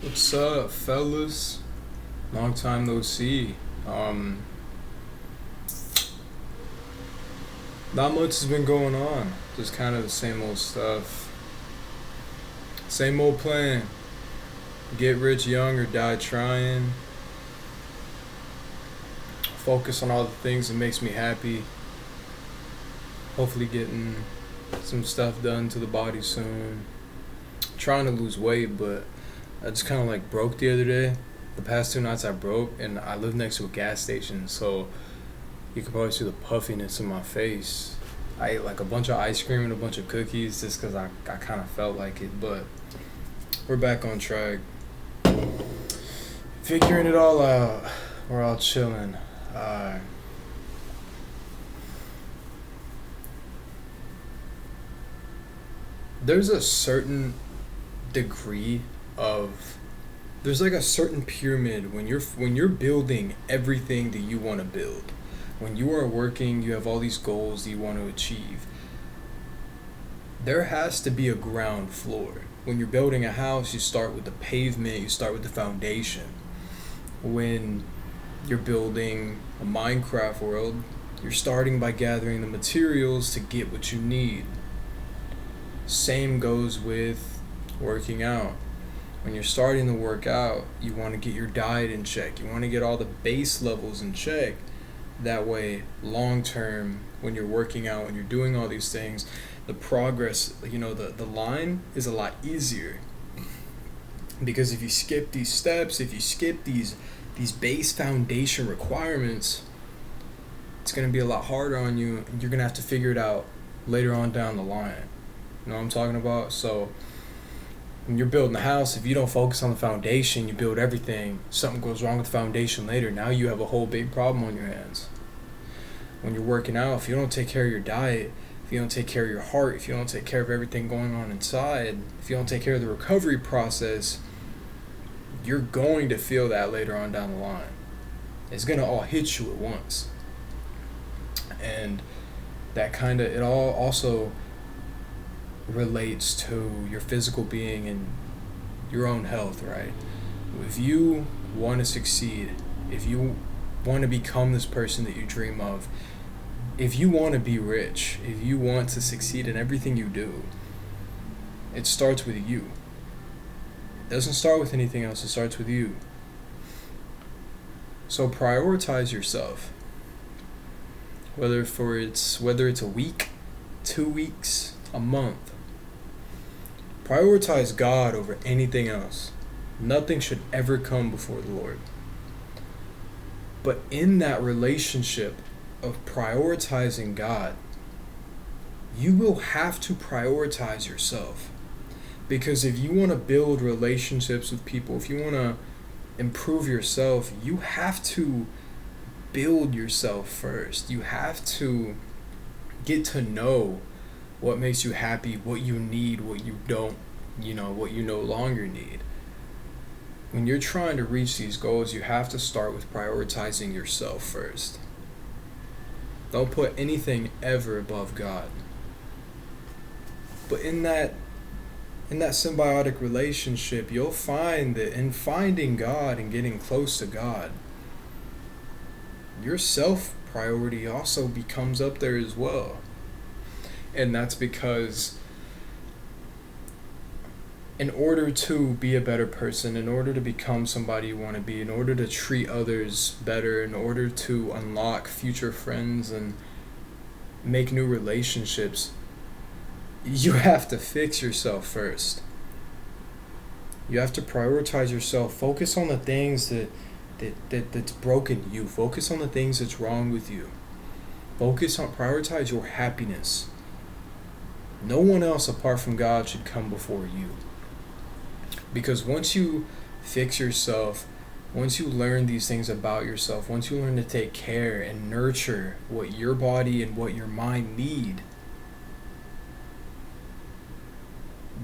What's up, fellas? Long time no see. Um, Not much has been going on. Just kind of the same old stuff. Same old plan. Get rich young or die trying. Focus on all the things that makes me happy. Hopefully getting some stuff done to the body soon. Trying to lose weight, but I just kind of like broke the other day. The past 2 nights I broke, and I live next to a gas station, so you could probably see the puffiness in my face. I ate like a bunch of ice cream and a bunch of cookies just because I kind of felt like it, but we're back on track. Figuring it all out. We're all chilling. Uh, there's a certain degree of there's like a certain pyramid when you're building everything that you want to build. When you are working, you have all these goals that you want to achieve. There has to be a ground floor. When you're building a house, you start with the pavement, you start with the foundation. When you're building a Minecraft world, you're starting by gathering the materials to get what you need. Same goes with working out. When you're starting to work out, you want to get your diet in check. You want to get all the base levels in check. That way, long term, when you're working out, when you're doing all these things, the progress, the line is a lot easier. Because if you skip these steps, if you skip these base foundation requirements, it's going to be a lot harder on you, and you're going to have to figure it out later on down the line. You know what I'm talking about? So when you're building a house, if you don't focus on the foundation, you build everything, something goes wrong with the foundation later, now you have a whole big problem on your hands. When you're working out, if you don't take care of your diet, if you don't take care of your heart, if you don't take care of everything going on inside, if you don't take care of the recovery process, you're going to feel that later on down the line. It's going to all hit you at once. And it all also relates to your physical being and your own health, right? If you want to succeed, if you want to become this person that you dream of, if you want to be rich, if you want to succeed in everything you do, it starts with you. It doesn't start with anything else, it starts with you. So prioritize yourself. Whether it's a week, 2 weeks, a month. Prioritize God over anything else. Nothing should ever come before the Lord. But in that relationship of prioritizing God, you will have to prioritize yourself. Because if you want to build relationships with people, if you want to improve yourself, you have to build yourself first. You have to get to know what makes you happy, what you need, what you don't, what you no longer need. When you're trying to reach these goals, you have to start with prioritizing yourself first. Don't put anything ever above God. But in that symbiotic relationship, you'll find that in finding God and getting close to God, your self priority also becomes up there as well. And that's because in order to be a better person, in order to become somebody you want to be, in order to treat others better, in order to unlock future friends and make new relationships, you have to fix yourself first. You have to prioritize yourself. Focus on the things that's broken you. Focus on the things that's wrong with you. Prioritize your happiness. No one else apart from God should come before you. Because once you fix yourself, once you learn these things about yourself, once you learn to take care and nurture what your body and what your mind need,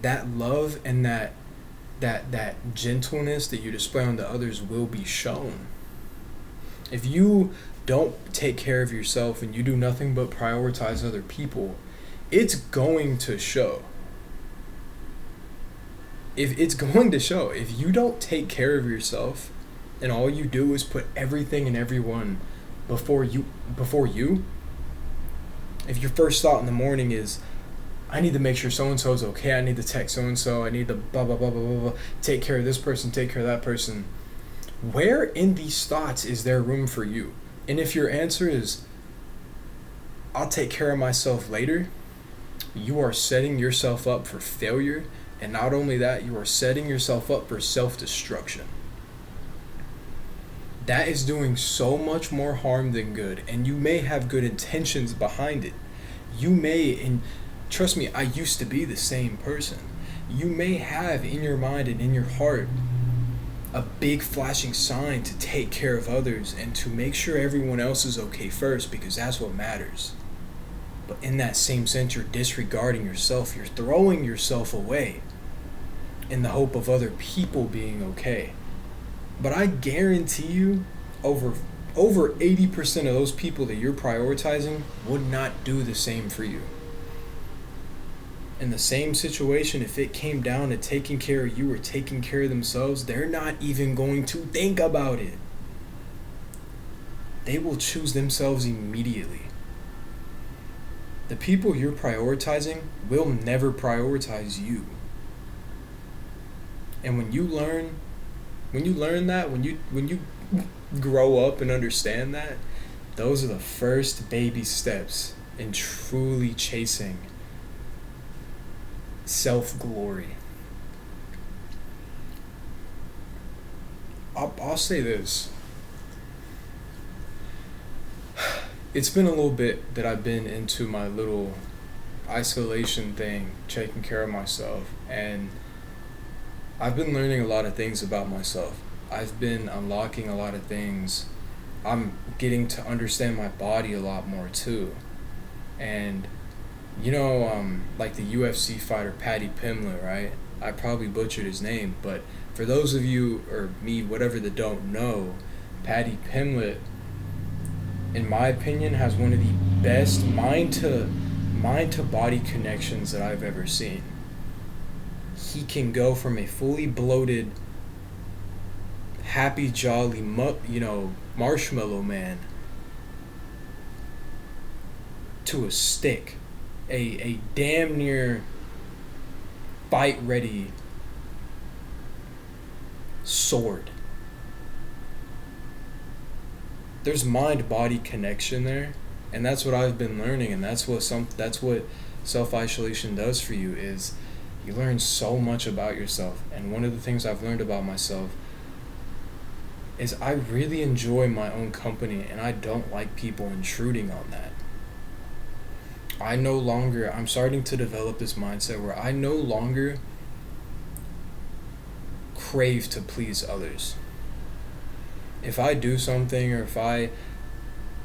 that love and that gentleness that you display on the others will be shown. If you don't take care of yourself and you do nothing but prioritize other people, it's going to show. if it's going to show. If you don't take care of yourself and all you do is put everything and everyone before you, if your first thought in the morning is, I need to make sure so and so is okay, I need to text so and so, I need to blah blah blah blah blah blah, take care of this person, take care of that person, where in these thoughts is there room for you? And if your answer is, I'll take care of myself later, you are setting yourself up for failure. And not only that, you are setting yourself up for self-destruction. That is doing so much more harm than good. And you may have good intentions behind it. You may, and trust me, I used to be the same person. You may have in your mind and in your heart a big flashing sign to take care of others and to make sure everyone else is okay first, because that's what matters. But in that same sense, you're disregarding yourself. You're throwing yourself away in the hope of other people being okay. But I guarantee you, over 80% of those people that you're prioritizing would not do the same for you. In the same situation, if it came down to taking care of you or taking care of themselves, they're not even going to think about it. They will choose themselves immediately. The people you're prioritizing will never prioritize you. And when you learn that, when you grow up and understand that, those are the first baby steps in truly chasing self-glory. I'll say this. It's been a little bit that I've been into my little isolation thing, taking care of myself, and I've been learning a lot of things about myself. I've been unlocking a lot of things. I'm getting to understand my body a lot more too. And like the UFC fighter Paddy Pimblett, right? I probably butchered his name, but for those of you, or me, whatever, that don't know, Paddy Pimblett, in my opinion, has one of the best mind to body connections that I've ever seen. He can go from a fully bloated, happy, jolly, marshmallow man to a stick, a damn near fight ready sword. There's mind-body connection there, and that's what I've been learning, and that's what self-isolation does for you, is you learn so much about yourself. And one of the things I've learned about myself is I really enjoy my own company, and I don't like people intruding on that. I'm starting to develop this mindset where I no longer crave to please others. If I do something, or if I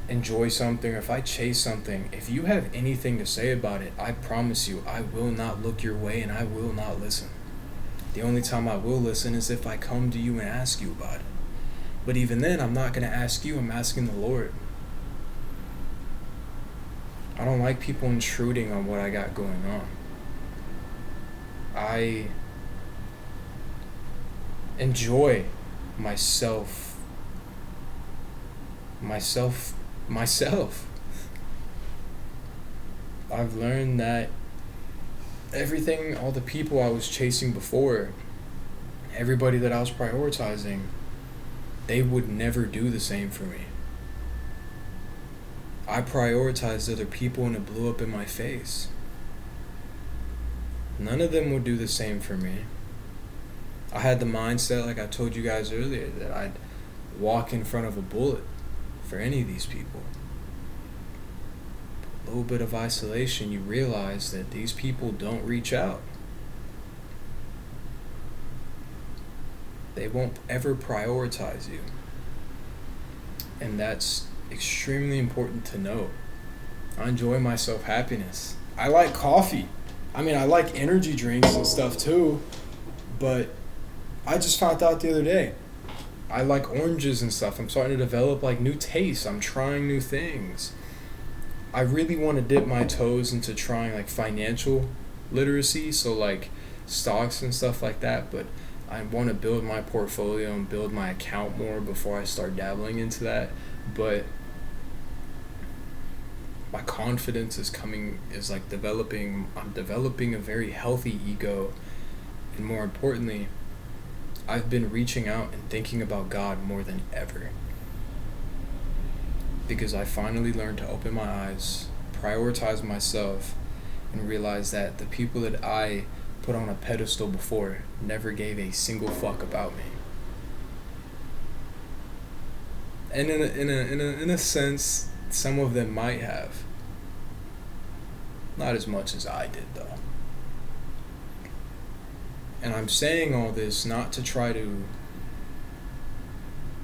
enjoy something, or if I chase something, if you have anything to say about it, I promise you, I will not look your way and I will not listen. The only time I will listen is if I come to you and ask you about it. But even then, I'm not going to ask you, I'm asking the Lord. I don't like people intruding on what I got going on. I enjoy myself. I've learned that everything, all the people I was chasing before, everybody that I was prioritizing, they would never do the same for me. I prioritized other people and it blew up in my face. None of them would do the same for me. I had the mindset, like I told you guys earlier, that I'd walk in front of a bullet for any of these people. A little bit of isolation, you realize that these people don't reach out. They won't ever prioritize you. And that's extremely important to know. I enjoy my self-happiness. I like coffee. I mean, I like energy drinks and stuff too, but I just found out the other day, I like oranges and stuff. I'm starting to develop like new tastes. I'm trying new things. I really want to dip my toes into trying like financial literacy. So like stocks and stuff like that, but I want to build my portfolio and build my account more before I start dabbling into that. But my confidence is like developing. I'm developing a very healthy ego, and more importantly, I've been reaching out and thinking about God more than ever, because I finally learned to open my eyes, prioritize myself, and realize that the people that I put on a pedestal before never gave a single fuck about me. And in a sense, some of them might have. Not as much as I did, though. And I'm saying all this not to try to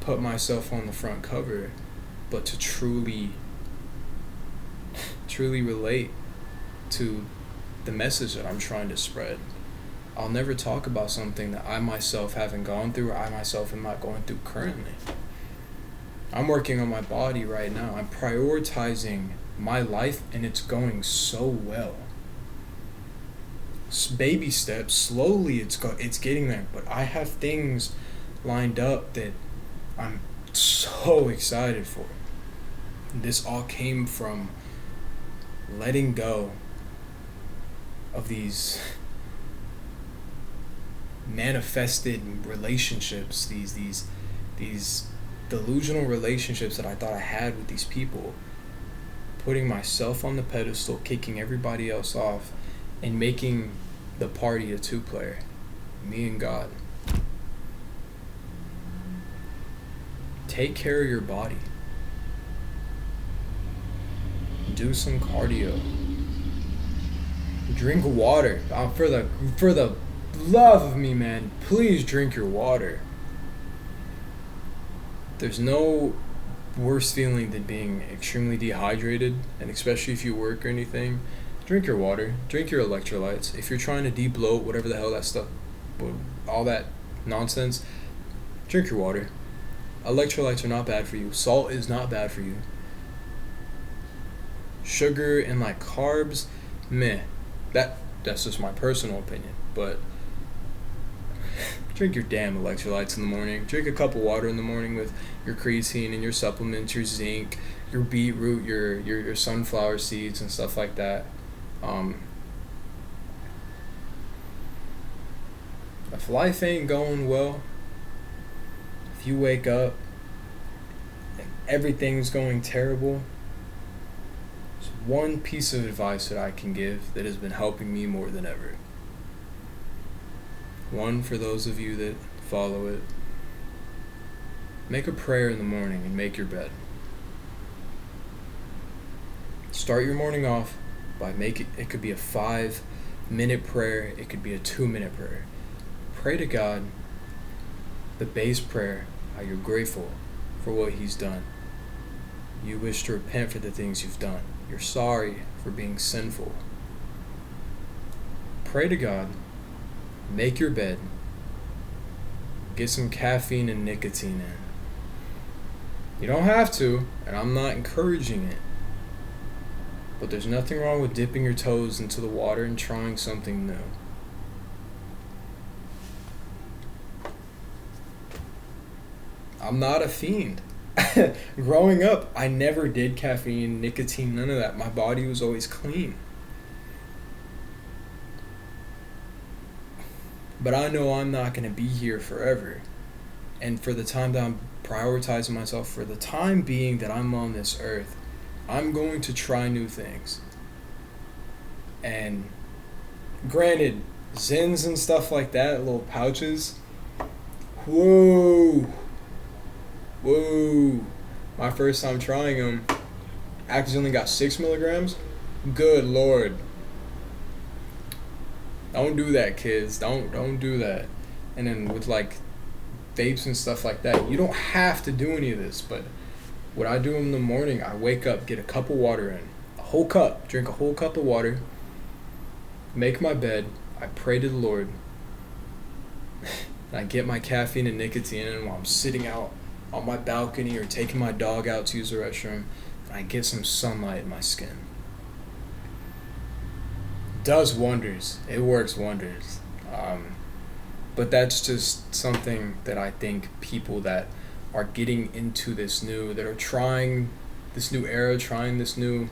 put myself on the front cover, but to truly relate to the message that I'm trying to spread. I'll never talk about something that I myself haven't gone through, or I myself am not going through currently. I'm working on my body right now. I'm prioritizing my life, and it's going so well. Baby steps, slowly it's getting there, but I have things lined up that I'm so excited for. This all came from letting go of these manifested relationships, these delusional relationships that I thought I had with these people, putting myself on the pedestal, kicking everybody else off, and making the party a two-player, me and God. Take care of your body. Do some cardio. Drink water. For the love of me, man, please drink your water. There's no worse feeling than being extremely dehydrated, and especially if you work or anything. Drink your water. Drink your electrolytes. If you're trying to de-bloat, whatever the hell that stuff, all that nonsense, drink your water. Electrolytes are not bad for you. Salt is not bad for you. Sugar and like carbs, meh. That's just my personal opinion. But drink your damn electrolytes in the morning. Drink a cup of water in the morning with your creatine and your supplements, your zinc, your beetroot, your sunflower seeds and stuff like that. If life ain't going well, if you wake up and everything's going terrible, there's one piece of advice that I can give that has been helping me more than ever. One, for those of you that follow it, make a prayer in the morning and make your bed. Start your morning off by it could be a 5-minute prayer, it could be a 2-minute prayer. Pray to God the base prayer, how you're grateful for what He's done. You wish to repent for the things you've done. You're sorry for being sinful. Pray to God, make your bed, get some caffeine and nicotine in. You don't have to, and I'm not encouraging it, but there's nothing wrong with dipping your toes into the water and trying something new. I'm not a fiend. Growing up, I never did caffeine, nicotine, none of that. My body was always clean. But I know I'm not going to be here forever. And for the time that I'm prioritizing myself, for the time being that I'm on this earth, I'm going to try new things. And granted, Zins and stuff like that, little pouches, whoa. My first time trying them, accidentally got 6 milligrams. Good Lord. Don't do that, kids. Don't do that. And then with like vapes and stuff like that, you don't have to do any of this. But what I do in the morning, I wake up, get a cup of water in. A whole cup. Drink a whole cup of water. Make my bed. I pray to the Lord. I get my caffeine and nicotine in while I'm sitting out on my balcony or taking my dog out to use the restroom. And I get some sunlight in my skin. Does wonders. It works wonders. But that's just something that I think people that are getting into that are trying this new era, trying this new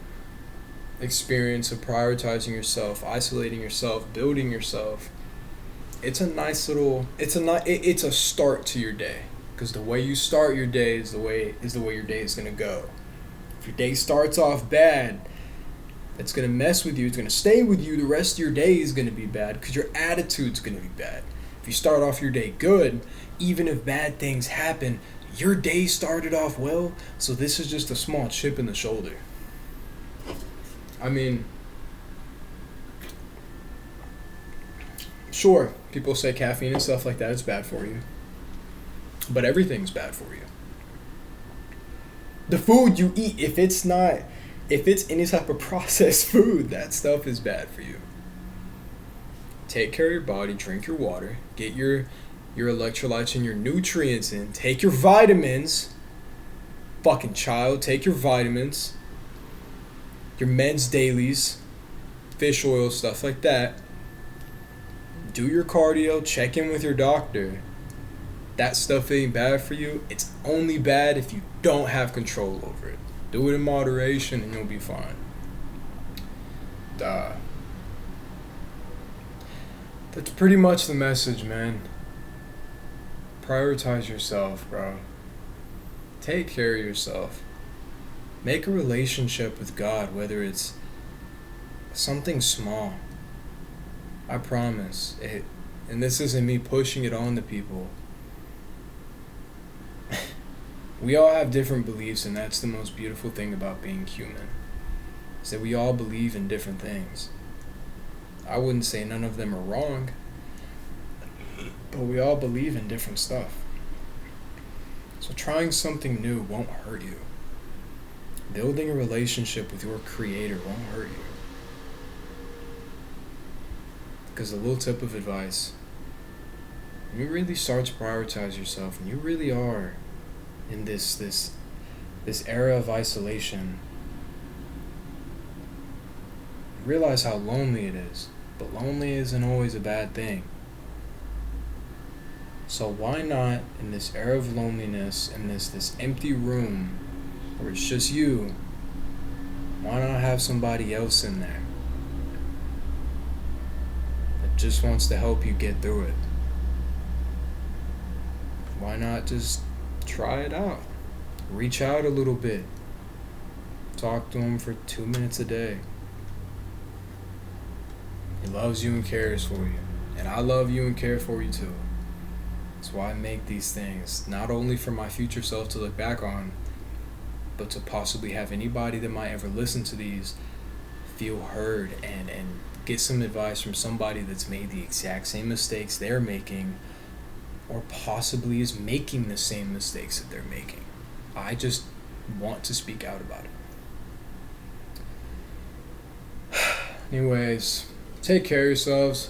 experience of prioritizing yourself, isolating yourself, building yourself. It's a nice little. It's a start to your day, because the way you start your day is the way your day is gonna go. If your day starts off bad, it's gonna mess with you. It's gonna stay with you. The rest of your day is gonna be bad because your attitude's gonna be bad. If you start off your day good, even if bad things happen, your day started off well. So this is just a small chip in the shoulder. I mean, sure, people say caffeine and stuff like that is bad for you, but everything's bad for you. The food you eat, if it's any type of processed food, that stuff is bad for you. Take care of your body, drink your water, get your electrolytes and your nutrients in, take your vitamins. Fucking child, take your vitamins, your men's dailies, fish oil, stuff like that. Do your cardio, check in with your doctor. That stuff ain't bad for you. It's only bad if you don't have control over it. Do it in moderation and you'll be fine. That's pretty much the message, man. Prioritize yourself, bro. Take care of yourself. Make a relationship with God, whether it's something small. I promise. And this isn't me pushing it on to people. We all have different beliefs, and that's the most beautiful thing about being human. Is that we all believe in different things. I wouldn't say none of them are wrong, but we all believe in different stuff. So trying something new won't hurt you. Building a relationship with your creator won't hurt you. Because a little tip of advice, when you really start to prioritize yourself, and you really are in this era of isolation, realize how lonely it is. But lonely isn't always a bad thing. So why not, in this era of loneliness, in this empty room where it's just you, why not have somebody else in there that just wants to help you get through it? Why not just try it out? Reach out a little bit. Talk to him for 2 minutes a day. He loves you and cares for you. And I love you and care for you too. That's why I make these things. Not only for my future self to look back on, but to possibly have anybody that might ever listen to these feel heard and get some advice from somebody that's made the exact same mistakes they're making, or possibly is making the same mistakes that they're making. I just want to speak out about it. Anyways, take care of yourselves.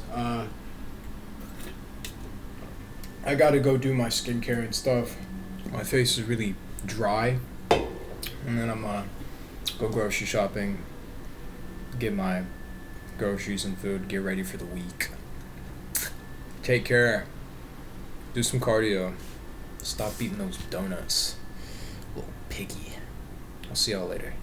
I gotta go do my skincare and stuff. My face is really dry. And then I'm go grocery shopping, get my groceries and food, get ready for the week. Take care. Do some cardio. Stop eating those donuts. Little piggy. I'll see y'all later.